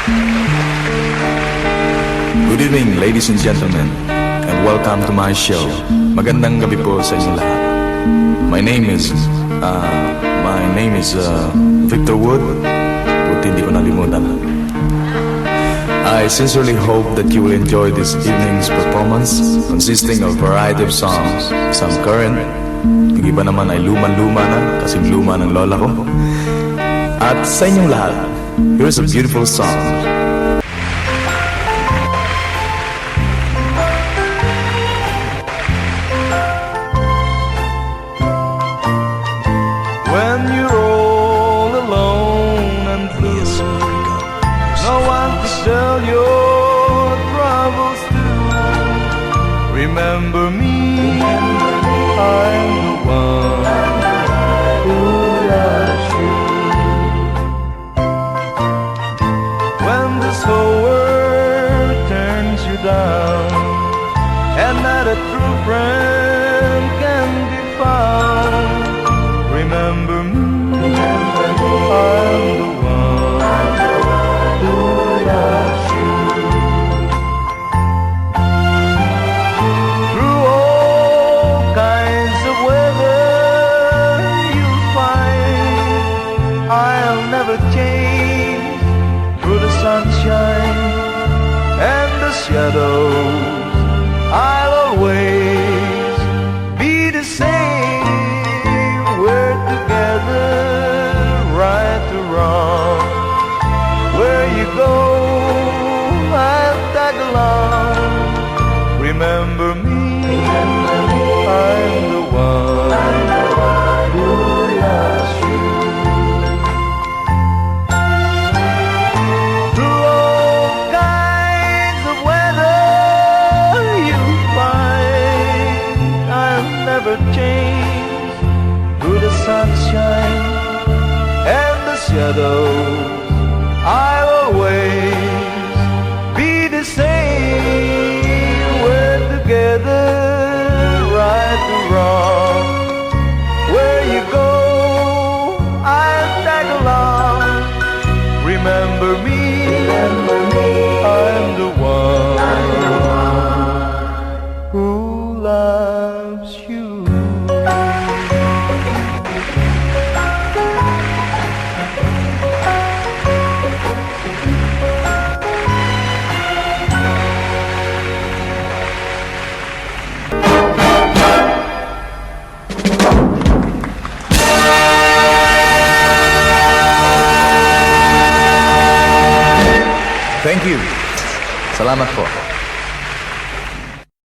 Good evening, ladies and gentlemen, and welcome to my show. Magandang gabi po sa inyo lahat. My name is Victor Wood. Buti hindi ko nalimutan. I sincerely hope that you will enjoy this evening's performance, consisting of a variety of songs, some current, yung iba naman ay luma-luma na, kasing luma ng lola ko. At sa inyong lahat, here's a beautiful song. When you're all alone and blue, no one to tell your troubles to. Remember me, I'm the one who loves you. When this whole world turns you down, and not a true friend can be found, remember me, I'm the one who loves you. Through all kinds of weather you'll find I'll never change. Through the sunshine and the shadows I'll always be the same. We're together, right or wrong. Where you go, I'll tag along. Remember me, I'm the one who loves you. Through all kinds of weather you find I'll never change. Through the sunshine and the shadows I'll always be the same. We're together, right or wrong. Where you go, I'll tag along. Remember me, I'm the one who loves you. Thank you. Salamat po.